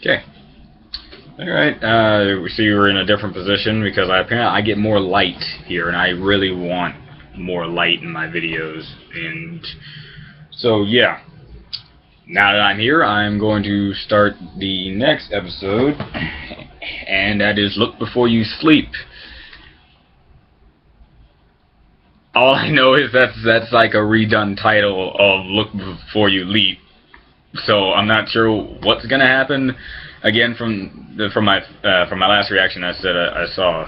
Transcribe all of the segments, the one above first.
Okay. Alright, we see we're in a different position because apparently I get more light here, and I really want more light in my videos. And so, yeah. Now that I'm here, I'm going to start the next episode, and that is Look Before You Sleep. All I know is that's like a redone title of Look Before You Leap. So I'm not sure what's gonna happen. Again, from my last reaction, I said I saw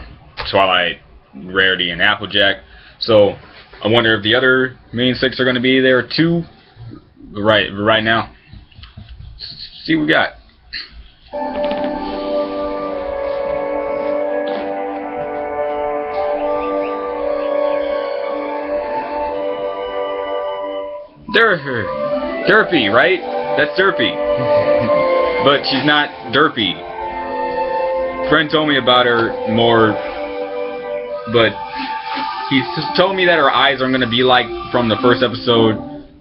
Twilight, Rarity, and Applejack. So I wonder if the other main six are gonna be there too. Right now. Let's see what we got. Derpy, right? That's Derpy. But she's not Derpy. Friend told me about her more, but he told me that her eyes aren't gonna be like from the first episode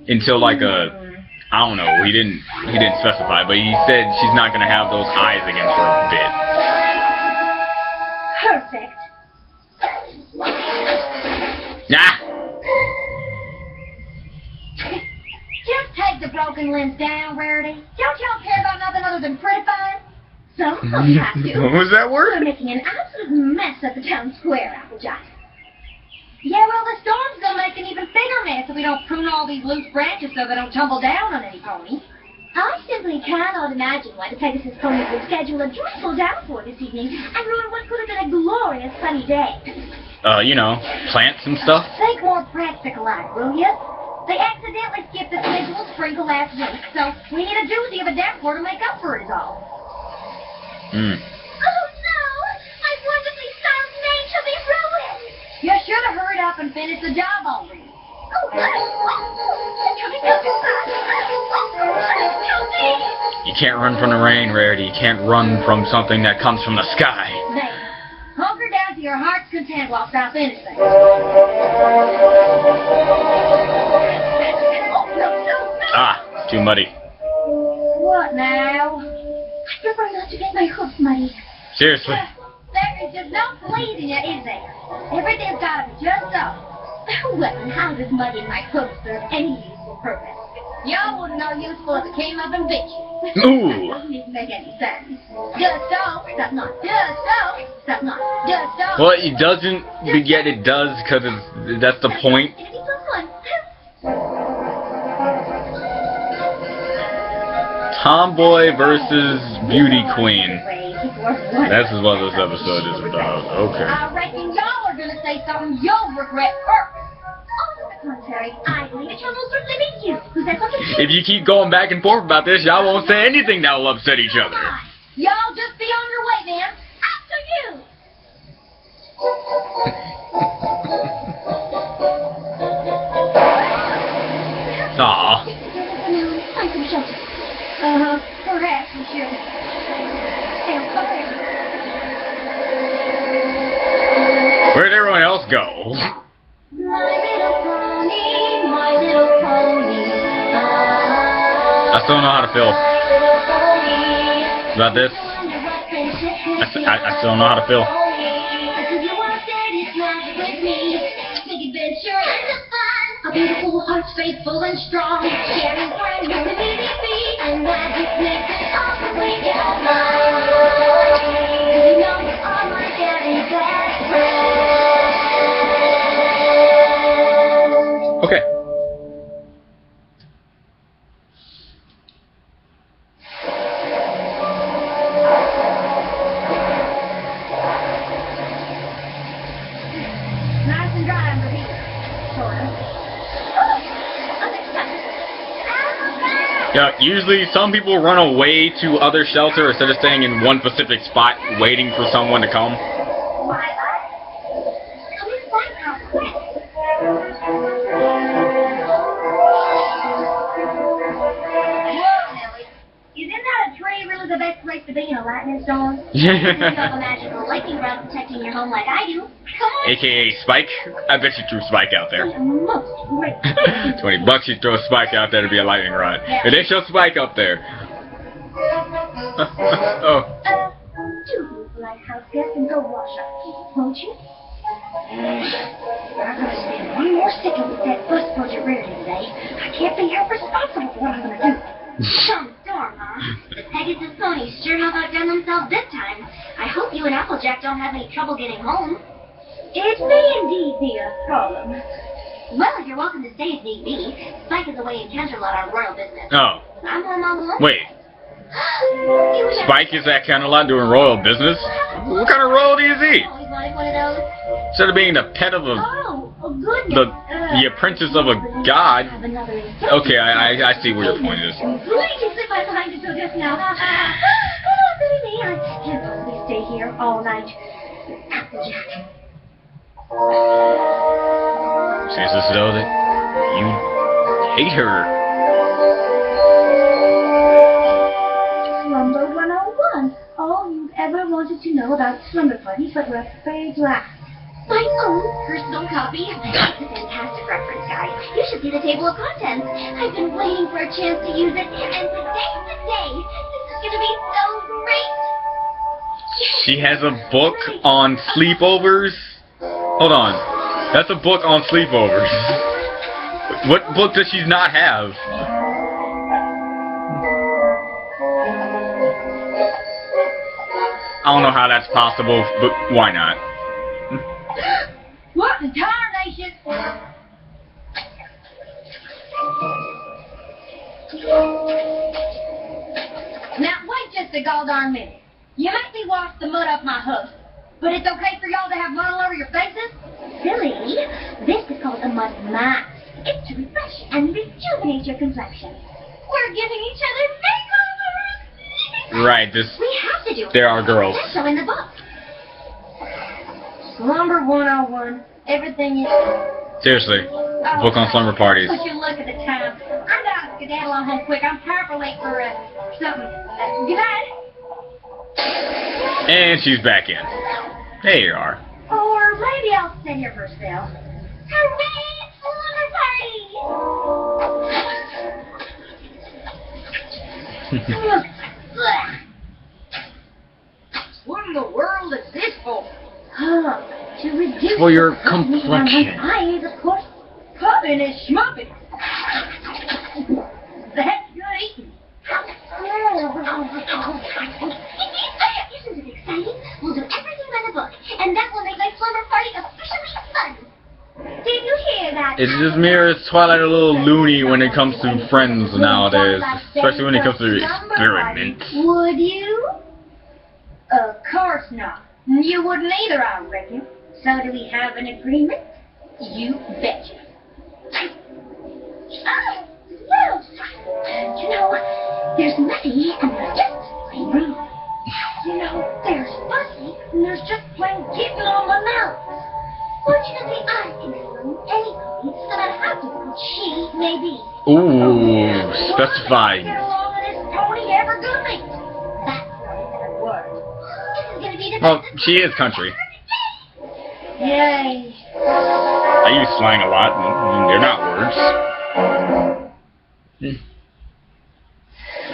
until like I don't know. He didn't specify, but he said she's not gonna have those eyes again for a bit. Perfect. Nah. Just take the broken limbs down, Rarity. Don't y'all care about nothing other than pretty fun? So, you have to. What was that word? We're making an absolute mess of the town square, Applejack. Yeah, well, the storm's gonna make an even bigger mess if we don't prune all these loose branches so they don't tumble down on any pony. I simply cannot imagine why the Pegasus ponies would schedule a dreadful downpour this evening and ruin what could have been a glorious sunny day. You know, plants and stuff. Think more practical, will you? They accidentally skipped the scheduled sprinkle last week, so we need a doozy of a downpour to make up for it all. Hmm. Oh no! My wonderfully styled name shall be ruined! You should have hurried up and finished the job already. You can't run from the rain, Rarity. You can't run from something that comes from the sky. There. Hunker down to your heart's content while stop anything. Ah, too muddy. What now? I prefer not to get my hooves muddy. Seriously. There is just no pleasing it, is there? Everything's gotta be just so. Well, and how does muddying my hooves serve any useful purpose? Y'all wouldn't know useful if it came up and bit you. Ooh. Doesn't even make any sense. Just so, that's not just so, that's not just so. Well, it doesn't, but yet it does, because that's the point. Tomboy versus Beauty Queen. That's what this episode is about. Okay. I reckon y'all are gonna say something you'll regret first. On the contrary, I believe it shall most certainly be you who said something. If you keep going back and forth about this, y'all won't say anything that will upset each other. Y'all just be on your way, then. After you. Aw. Find some shelter. Perhaps we should. Where'd everyone else go? My little pony, my little pony. I still don't know how to feel about this. I still don't know how to feel. A beautiful heart's faithful and strong, sharing brand new community, and magic makes it all the way down my road. You know it's all my daddy's best friend. Okay. Nice and dry under here, sort of. Yeah, usually some people run away to other shelter instead of staying in one specific spot waiting for someone to come. Isn't that a tree really the best place to be in a lightning storm? Yeah. You have a magical lightning rod protecting your home like I do. Come on. AKA Spike. I bet you threw Spike out there. Most great. $20 you throw a Spike out there to be a lightning rod. If they show Spike up there. Oh. Do you like house guests and go wash up, please, won't you? I'm gonna spend one more second with that bus budget rarely today. I can't be held responsible for what I'm gonna do. Some storm, huh? The Pegasus ponies sure have outdone themselves this time. I hope you and Applejack don't have any trouble getting home. It may indeed be a problem. Well, you're welcome to stay if need be. Spike is away in Canterlot on royal business. Oh. I'm home all alone. Wait. Spike is at Canterlot doing royal business? What kind of royalty is he? Always wanted one of those. Instead of being the pet of a... Goodness. the apprentice of a god. Okay, I see where your point is. Please sit my behind until just now. Oh, goody me. I can't possibly stay here all night. Applejack. Seems as though that you hate her. Slumber 101. All you've ever wanted to know about slumber parties, but were afraid to ask. My own personal copy. It's a fantastic reference guide. You should see the table of contents. I've been waiting for a chance to use it, and today's the day. This is going to be so great. She has a book on sleepovers? Hold on. That's a book on sleepovers. What book does she not have? I don't know how that's possible, but why not? What in tarnation? Now wait just a goddamn minute. You make me wash the mud off my hoof, but it's okay for y'all to have mud all over your faces? Silly. This is called a mud mask. It's to refresh and rejuvenate your complexion. We're giving each other makeovers. Right, this... We have to do it. There are girls. That's so in the book. Slumber 101. Everything is... Seriously. Book on slumber parties. Would you look at the time? I gotta skedaddle on home quick. I'm powerful late for something. Good night. And she's back in. There you are. Or maybe I'll stay here for a spell. Hooray! Slumber party! What in the world is this for? To reduce For your the complexion. eyes, of course. Puffin is schmupping. That's good eating. Isn't it exciting? We'll do everything by the book, and that will make my slumber party officially fun. Did you hear that? It just mirrors Twilight a little loony when it comes to friends nowadays. Especially when it comes to experiments. Would you? Of course not. You wouldn't either, I reckon. So do we have an agreement? You betcha. Oh, well, you know, there's messy and there's just plain rude. You know, there's fussy and there's just plain getting on my nerves. Fortunately, I can assume any pony, no matter how difficult she may be. Ooh, specifying. Get along with this pony ever gonna make? That's not even a word. This is gonna be the Well, she is country. Yay. I use slang a lot, and they're not words.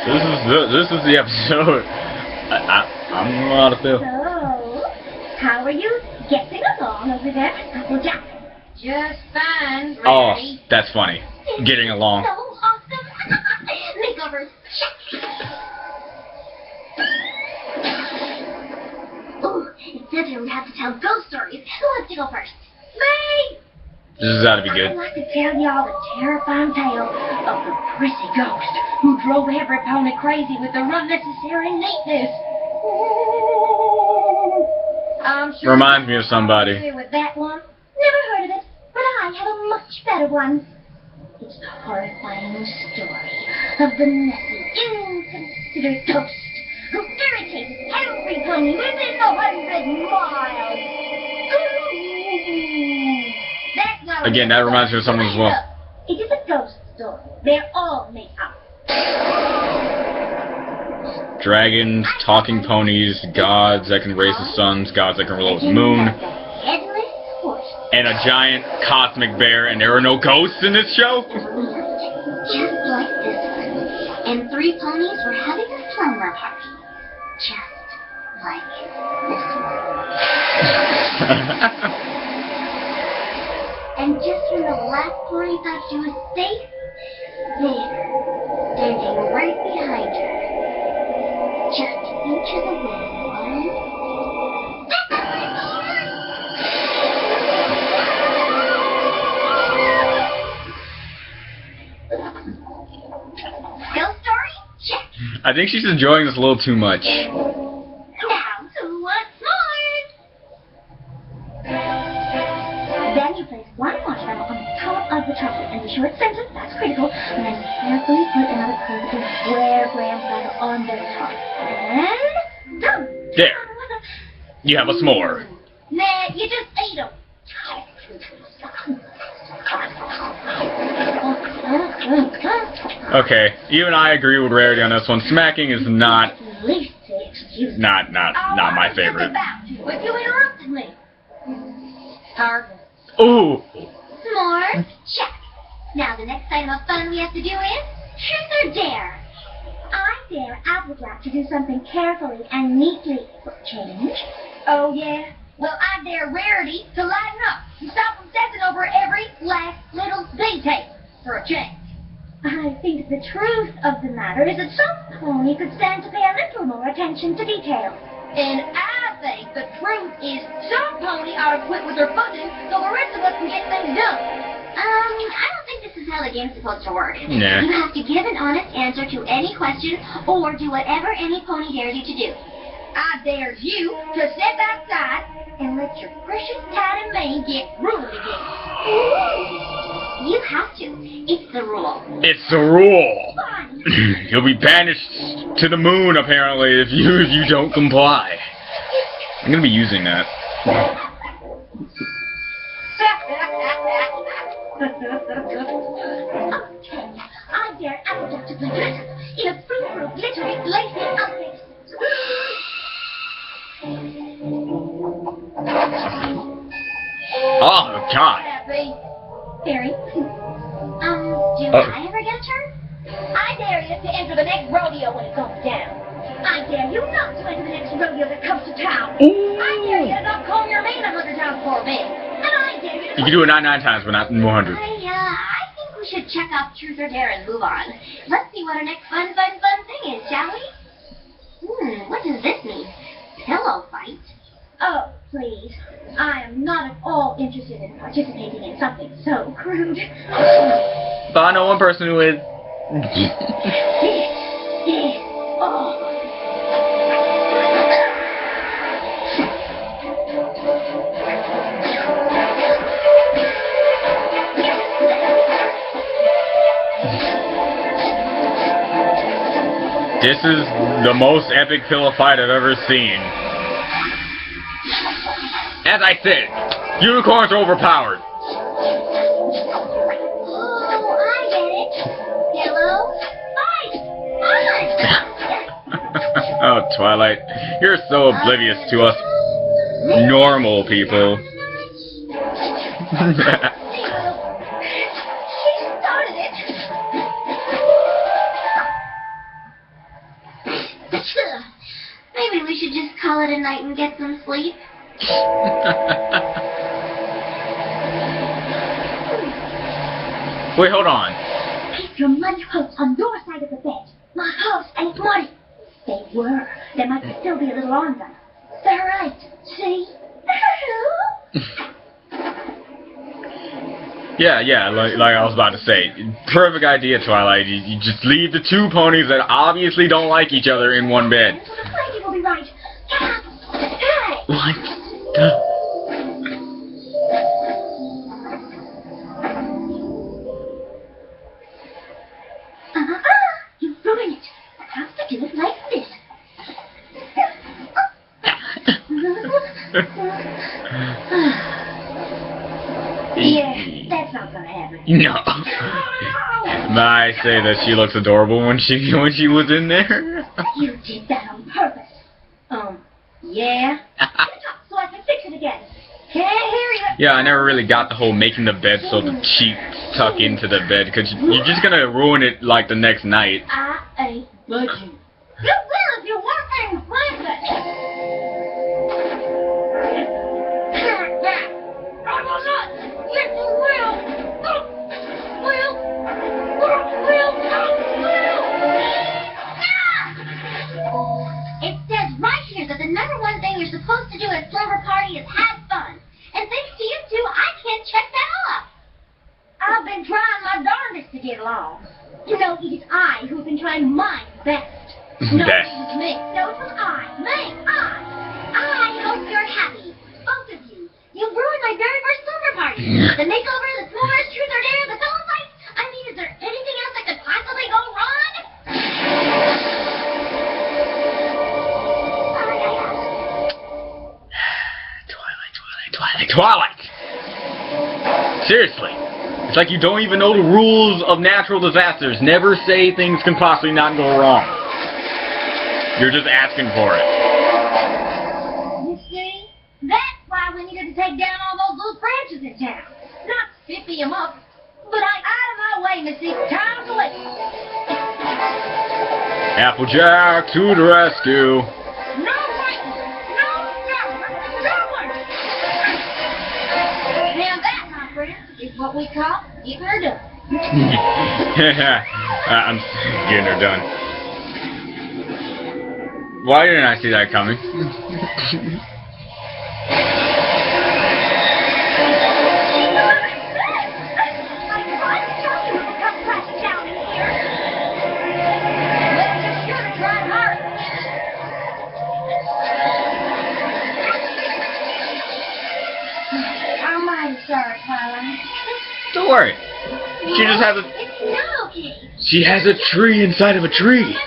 This is the episode. I'm out of feel. So, how are you getting along over there, Applejack? Just fine, Oh, Ray. that's funny. Getting along. So awesome. Makeovers. Ooh, it said here we have to tell ghost stories. Who wants to go first? Me! This has got to be good. I'd like to tell y'all the terrifying tale of the prissy ghost who drove every pony crazy with their unnecessary neatness. I'm sure Reminds me of somebody. familiar with that one. Never heard of it, but I have a much better one. It's the horrifying story of the messy, inconsiderate ghost who irritated every pony within 100 miles. Ooh. That's not Again, that reminds me of someone as well. It is a ghost story. They're all made up. Dragons, talking ponies, gods that can raise the suns, gods that can roll the moon, Headless horse. and a giant cosmic bear, and there are no ghosts in this show? Just like this one. And 3 ponies were having a slumber party. Just like this one. And just when the last pony thought she was safe, there, standing right behind her, just inches away, Still story? Check. I think she's enjoying this a little too much. Now to what's more? Then you place one marshmallow on the top of the chocolate and be sure it's centered, that's critical, and then carefully put another perfectly square graham cracker on the top. And done! There. You have a s'more. Nah, you just ate them. Okay, even I agree with Rarity on this one. Smacking is not my favorite. But you interrupted me. Target. Ooh. S'mores, check. Now the next item of fun we have to do is truth or dare. I dare Applejack to do something carefully and neatly for change. Oh yeah? Well, I dare Rarity to lighten up and stop obsessing over every last little detail for a change. I think the truth of the matter is that some pony could stand to pay a little more attention to detail. And I think the truth is some pony ought to quit with their fussing so the rest of us can get things done. I don't think this is how the game's supposed to work. Nah. You have to give an honest answer to any question or do whatever any pony dares you to do. I dare you to step outside and let your precious cat and mane get ruined again. You have to. It's the rule. It's the rule. Fine. You'll be banished to the moon, apparently, if you don't comply. I'm gonna be using that. Okay. I dare Applejack to play dress up in a frou-frou, glittery, lacy outfit. Oh, God. Fairy. Do I ever get a turn? I dare you to enter the next rodeo when it goes down. I dare you not to enter the next rodeo that comes to town. Ooh. I dare you to not comb your mane 100 times before bed. And I dare you to... You can do it 99 times, but not 100. I think we should check off truth or dare and move on. Let's see what our next fun thing is, shall we? What does this mean? Pillow fight? Oh, please. I am not at all interested in participating in something so crude. But I know one person who is. This is the most epic pillow fight I've ever seen. As I said, unicorns are overpowered. Oh, I get it. Pillow fight. Oh, Twilight, you're so oblivious to us normal people. She started it. Maybe we should just call it a night and get some sleep. Wait, hold on. Keep your money house on your side of the bed. My house ain't money. They were. There might still be a little on them. They're right. See? Yeah, like I was about to say. Perfect idea, Twilight. You just leave the two ponies that obviously don't like each other in one bed. The lady will be right. Hey! What the? You ruined it. I have to do it like this. Yeah, that's not gonna happen. No. I say that she looks adorable when she was in there. You did that on purpose. Yeah? Get up so I can fix it again. Can't hear you. Yeah, I never really got the whole making the bed so the sheets tuck into the bed, because you're just gonna ruin it like the next night. I ain't budging. You will if you want things planted. I will not. Yes, you will. Will. It says right here that the number one thing you're supposed to do at a slumber party is have fun. And thanks to you two, I can't check that off. I've been trying my darndest to get along. You know, it is I who have been trying my best. No, it was me. No, it was I hope you're happy. Both of you. You ruined my very first slumber party. The makeover, the s'mores, truth or dare, the solo fight. I mean, is there anything else that could possibly go wrong? Twilight! Seriously. It's like you don't even know the rules of natural disasters. Never say things can possibly not go wrong. You're just asking for it. You see? That's why we needed to take down all those loose branches in town. Not 50 them up, but out of my way, Missy. Time to wait. Applejack to the rescue. No waiting. No waiting. Now that, my friend, is what we call getting her done. I'm getting her done. Why didn't I see that coming? Don't worry. She just has a... She has a tree inside of a tree.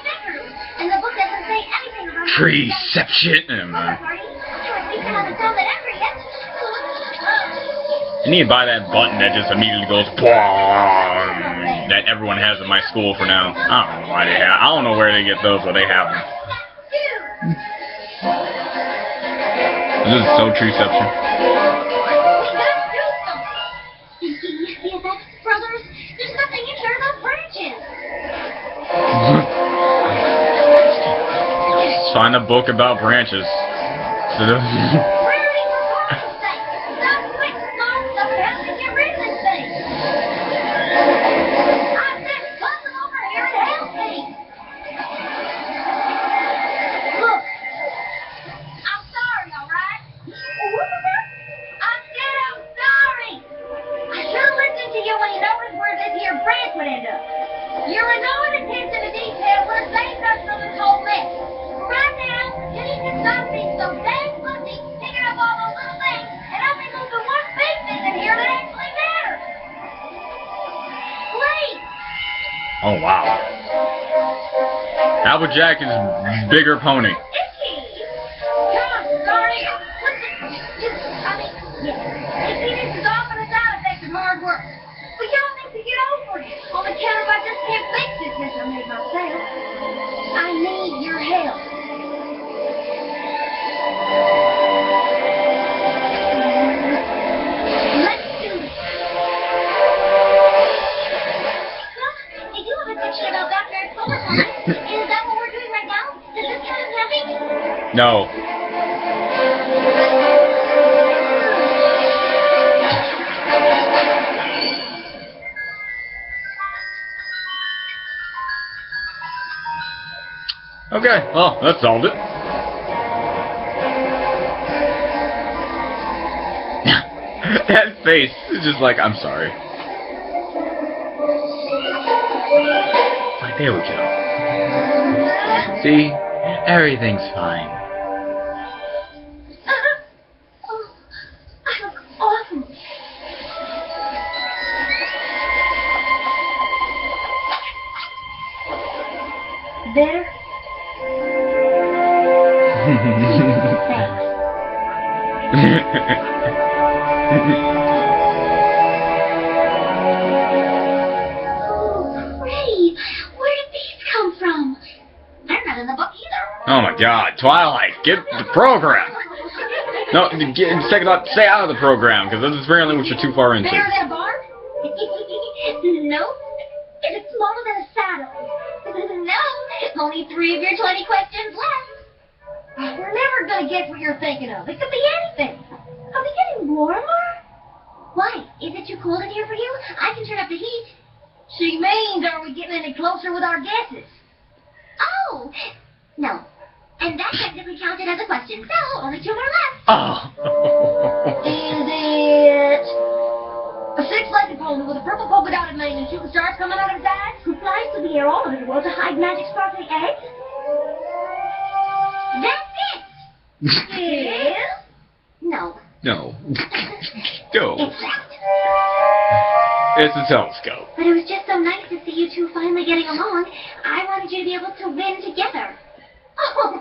And the book doesn't say anything about Treeception. I need to buy that button that just immediately goes BWOOM that everyone has in my school for now. I don't know why they have. I don't know where they get those, but they have them. This is so Treeception. Brothers, there's nothing in here about branches. Let's find a book about branches. You're annoying attention to detail would have saved us from this whole mess. Right now, you need to stop being so dang fussy, picking up all those little things, and only move the one big thing in here that actually matters. Please. Oh, wow. Applejack is bigger pony. Come on, sorry. This is often a side effect of hard work. But y'all need to get over it. On the account of I just can't fix this since I made myself. I need your help. Let's do it. Well, did you have a picture about Dr. Expo's life? Is that what we're doing right now? Does this count as helping? No. Okay, well, that solved it. That face is just like, I'm sorry. Like, there we go. See? Everything's fine. Oh, I look awesome. Better? Oh, Ray, where did these come from? They're not in the book either. Oh my god, Twilight, get the program! No, stay out of the program, because this is apparently what you're too far into. Bigger than a barn? No. Is it smaller than a saddle? No. only 3 of your 20 questions left. We're never gonna guess what you're thinking of. It could be anything. Are we getting warmer? Why? Is it too cold in here for you? I can turn up the heat. She means, are we getting any closer with our guesses? Oh! No. And that technically counted as a question, so only 2 more left. Oh. Is it a 6-legged pony with a purple polka dotted mane and shooting stars coming out of his eyes? Who flies through the air all over the world to hide magic sparkly eggs? That's it! It is? No. No. No. It's that. It's a telescope. But it was just so nice to see you two finally getting along. I wanted you to be able to win together. Oh.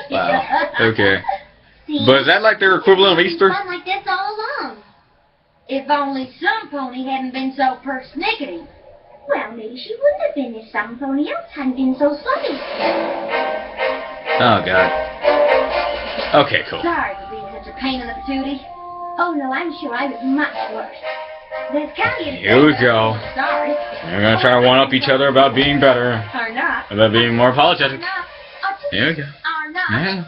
Wow. Okay. See? But is that like their equivalent of It's Easter? fun like this all along. If only some pony hadn't been so persnickety. Well, maybe she wouldn't have been if some pony else hadn't been so slutty. Oh, God. Okay, cool. Sorry for being such a pain in the patootie. Oh, no, I'm sure I was much worse. There's Candy and Here we go. Sorry. We're gonna try to one-up each other about being better, Or not. about being more apologetic. Or not. Here we go. Or not. Yeah.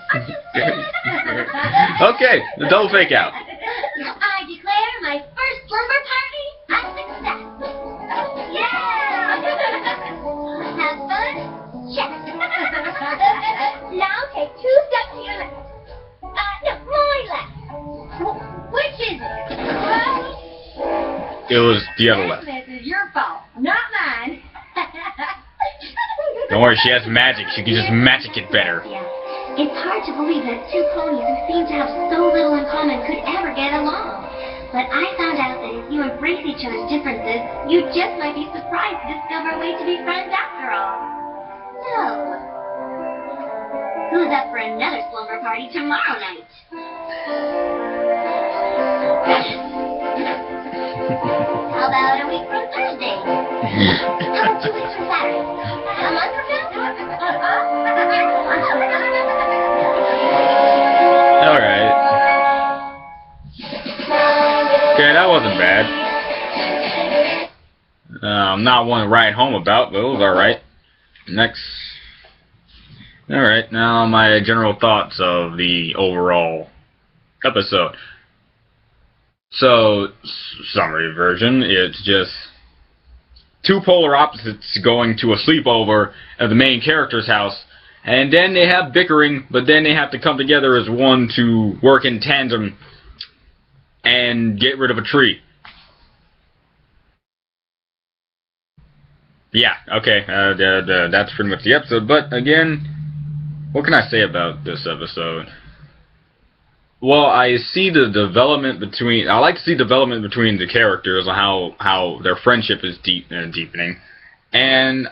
Okay, the double fake out. I declare my first slumber party a success. Yeah! Have fun? Check. Now take 2 steps to your left. No, my left. Which is it? It was the other left. This is your fault, not mine. Don't worry, she has magic. She can just magic it better. Yeah. It's hard to believe that 2 ponies who seem to have so little in common could ever get along. But I found out that if you embrace each other's differences, you just might be surprised to discover a way to be friends after all. So, who's up for another slumber party tomorrow night? How about a week from Thursday? How about 2 weeks from Saturday? A month from now? Alright. Okay, that wasn't bad. Not one to write home about, but it was alright. Next. Alright, now my general thoughts of the overall episode. So, summary version, it's just 2 polar opposites going to a sleepover at the main character's house, and then they have bickering, but then they have to come together as one to work in tandem and get rid of a tree. Yeah, okay, that's pretty much the episode, but again, what can I say about this episode? Well, I see the development between... I like to see development between the characters and how their friendship is deepening. And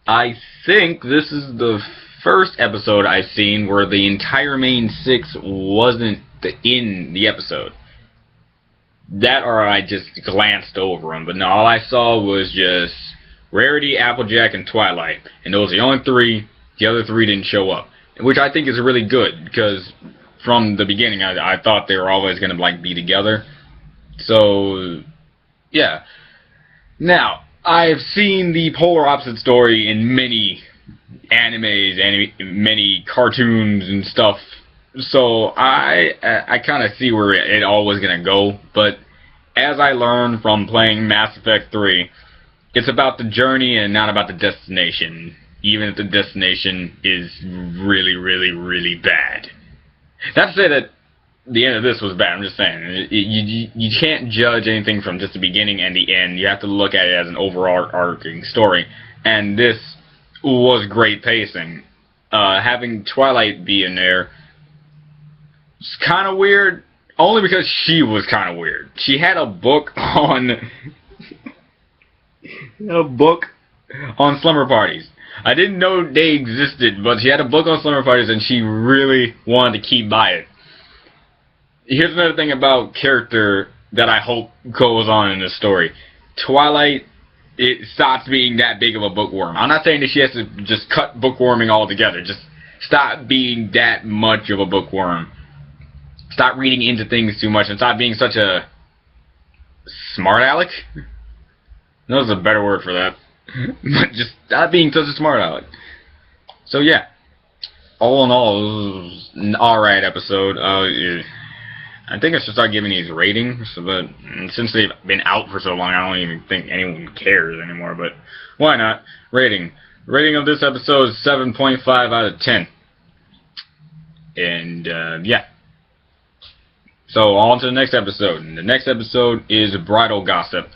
I think this is the first episode I've seen where the entire main 6 wasn't in the episode. That or I just glanced over them. But no, all I saw was just Rarity, Applejack, and Twilight. And those are the only 3. The other 3 didn't show up. Which I think is really good, because from the beginning I thought they were always going to like be together. So, yeah. Now, I've seen the polar opposite story in many animes, many cartoons and stuff. So I kind of see where it all was going to go. But as I learned from playing Mass Effect 3, it's about the journey and not about the destination. Even if the destination is really, really, really bad. Not to say that the end of this was bad, I'm just saying. You can't judge anything from just the beginning and the end. You have to look at it as an overarching story. And this was great pacing. Having Twilight be in there is kind of weird, only because she was kind of weird. She had a book on... slumber parties. I didn't know they existed, but she had a book on slumber parties and she really wanted to keep by it. Here's another thing about character that I hope goes on in this story. Twilight, it stops being that big of a bookworm. I'm not saying that she has to just cut bookworming altogether. Just stop being that much of a bookworm. Stop reading into things too much and stop being such a smart aleck. That was a better word for that. But just not being such a smart aleck. So yeah, all in all, it was an alright episode. I think I should start giving these ratings, but since they've been out for so long, I don't even think anyone cares anymore, but why not? Rating. Rating of this episode is 7.5 out of 10. And, yeah. So, on to the next episode. And the next episode is Bridal Gossip.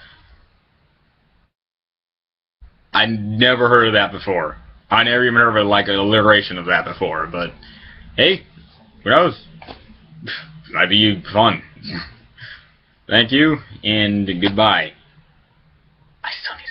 I never heard of that before. I never even heard of like an alliteration of that before, but hey, who knows? Might be fun. Thank you, and goodbye. I still need